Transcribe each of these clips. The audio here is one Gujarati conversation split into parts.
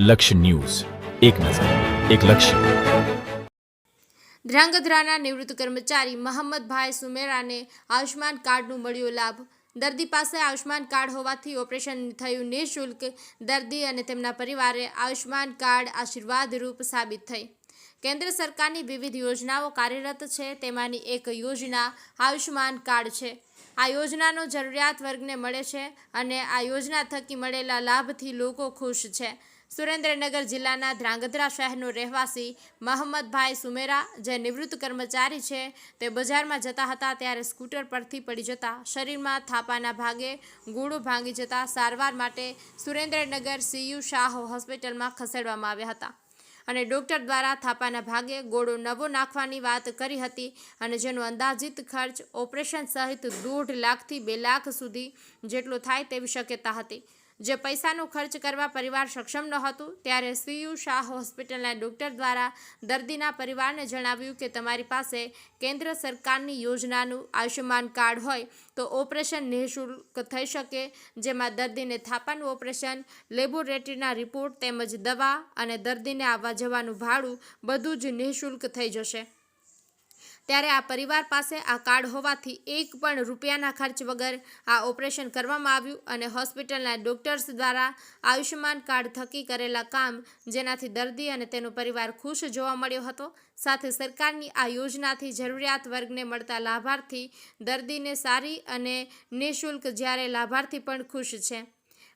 લક્ષ્ય ન્યૂઝ, એક નજર, એક લક્ષ્ય. ધ્રાંગધ્રાના નિવૃત્ત કર્મચારી મહંમદભાઈ સુમેરાને આયુષ્માન કાર્ડનું મળ્યો લાભ. દર્દી પાસે આયુષ્માન કાર્ડ હોવાથી ઓપરેશન થયું નિઃશુલ્ક. દર્દી અને તેમના પરિવારે આયુષ્માન કાર્ડ આશીર્વાદરૂપ સાબિત થઈ. કેન્દ્ર સરકારની વિવિધ યોજનાઓ કાર્યરત છે, તેમાંની એક યોજના આયુષ્માન કાર્ડ છે. આ યોજનાનો જરૂરિયાત વર્ગને મળે છે અને આ યોજના થકી મળેલા લાભથી લોકો ખુશ છે. સુરેન્દ્રનગર જિલ્લાના ધ્રાંગધ્રા શહેરનો રહેવાસી મહંમદભાઈ સુમેરા, જે નિવૃત્ત કર્મચારી છે, તે બજારમાં જતા હતા ત્યારે સ્કૂટર પરથી પડી જતા શરીરમાં થાપાના ભાગે ગોળો ભાંગી જતા સારવાર માટે સુરેન્દ્રનગર CU શાહ હોસ્પિટલમાં ખસેડવામાં આવ્યા હતા અને ડોક્ટર દ્વારા થાપાના ભાગે ગોળો નવો નાખવાની વાત કરી હતી અને જેનો અંદાજિત ખર્ચ ઓપરેશન સહિત 1.5 લાખથી 2 લાખ સુધી જેટલો થાય તેવી શક્યતા હતી. જે પૈસાનો ખર્ચ કરવા પરિવાર સક્ષમ ન હતું ત્યારે CU શાહ હોસ્પિટલના ડોક્ટર દ્વારા દર્દીના પરિવારને જણાવ્યું કે તમારી પાસે કેન્દ્ર સરકારની યોજનાનું આયુષ્યમાન કાર્ડ હોય તો ઓપરેશન નિઃશુલ્ક થઈ શકે, જેમાં દર્દીને થાપાનું ઓપરેશન, લેબોરેટરીના રિપોર્ટ તેમજ દવા અને દર્દીને આવવા જવાનું ભાડું બધું જ નિઃશુલ્ક થઈ જશે. ત્યારે આ પરિવાર પાસે આ કાર્ડ હોવાથી એક પણ રૂપિયાના ખર્ચ વગર આ ઓપરેશન કરવામાં આવ્યું અને હોસ્પિટલના ડોક્ટર્સ દ્વારા આયુષ્યમાન કાર્ડ થકી કરેલા કામ જેનાથી દર્દી અને તેનો પરિવાર ખુશ જોવા મળ્યો હતો. સાથે સરકારની આ યોજનાથી જરૂરિયાત વર્ગને મળતા લાભાર્થી દર્દીને સારી અને નિઃશુલ્ક, જ્યારે લાભાર્થી પણ ખુશ છે.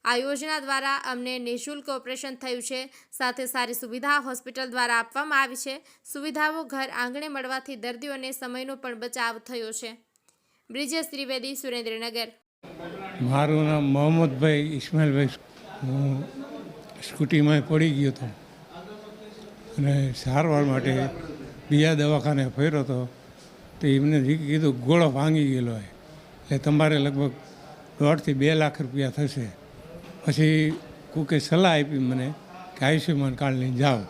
આ યોજના દ્વારા અમને નિઃશુલ્ક ઓપરેશન થયું છે, સાથે સારી સુવિધા હોસ્પિટલ દ્વારા આપવામાં આવી છે. સુવિધાઓ ઘર આંગણે મળવાથી દર્દીઓને સમયનો પણ બચાવ થયો છે. બ્રિજેશ ત્રિવેદી, સુરેન્દ્રનગર. મારું નામ મોહમ્મદભાઈ ઇસ્માઇલભાઈ. હું સ્કૂટીમાં પડી ગયો હતો અને સારવાર માટે બીજા દવાખાને ફર્યો હતો તો એમને કીધું ગોળો ભાંગી ગયેલો હોય એટલે તમારે લગભગ 1.5 થી 2 લાખ રૂપિયા થશે. પછી કોકે સલાહ આપી મને કે આયુષ્યમાન કાર્ડ લઈને જાઓ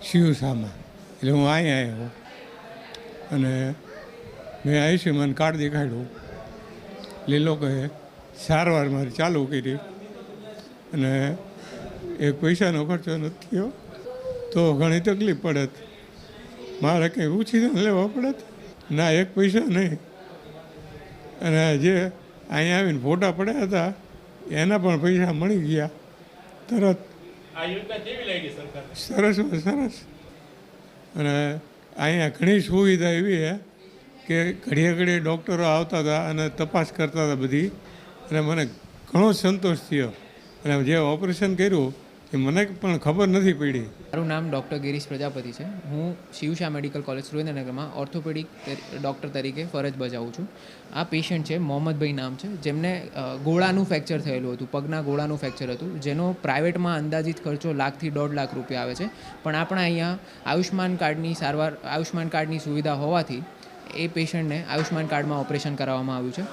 CU શાહમાં. એટલે હું અહીંયા આવ્યો અને મેં આયુષ્યમાન કાર્ડ દેખાડ્યું એટલે એ લોકોએ સારવાર મારી ચાલુ કરી અને એક પૈસાનો ખર્ચો નથી થયો તો ઘણી તકલીફ પડત. મારે કંઈ ઉછીને લેવા પડત ના, એક પૈસા નહીં. અને જે અહીંયા આવીને ફોટા પડ્યા હતા એના પણ પૈસા મળી ગયા તરત. સરસ સરસ. અને અહીંયા ઘણી સુવિધા એવી છે કે ઘડીએ ઘડીએ ડૉક્ટરો આવતા હતા અને તપાસ કરતા હતા બધી, અને મને ઘણો સંતોષ થયો. અને જે ઓપરેશન કર્યું એ મને પણ ખબર નથી પડી. મારું નામ ડૉક્ટર ગિરીશ પ્રજાપતિ છે. હું CU શાહ મેડિકલ કોલેજ સુરેન્દ્રનગરમાં ઓર્થોપેડિક ડૉક્ટર તરીકે ફરજ બજાવું છું. આ પેશન્ટ છે, મોહમ્મદભાઈ નામ છે, જેમને ગોળાનું ફ્રેક્ચર થયેલું હતું, પગના ગોળાનું ફ્રેક્ચર હતું, જેનો પ્રાઇવેટમાં અંદાજિત ખર્ચો 1 લાખથી 1.5 લાખ રૂપિયા આવે છે. પણ આપણા અહીંયા આયુષ્માન કાર્ડની સારવાર, આયુષ્માન કાર્ડની સુવિધા હોવાથી એ પેશન્ટને આયુષ્માન કાર્ડમાં ઓપરેશન કરાવવામાં આવ્યું છે,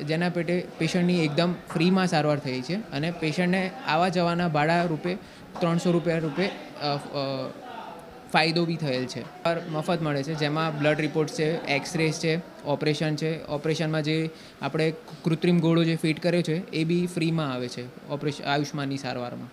જેના પેટે પેશન્ટની એકદમ ફ્રીમાં સારવાર થઈ છે અને પેશન્ટને આવવા જવાના ભાડા રૂપે 300 રૂપિયા ફાયદો બી થયેલ છે. મફત મળે છે, જેમાં બ્લડ રિપોર્ટ્સ છે, એક્સરેસ છે, ઓપરેશન છે. ઓપરેશનમાં જે આપણે કૃત્રિમ ગોળો જે ફિટ કર્યો છે એ બી ફ્રીમાં આવે છે આયુષ્માનની સારવારમાં.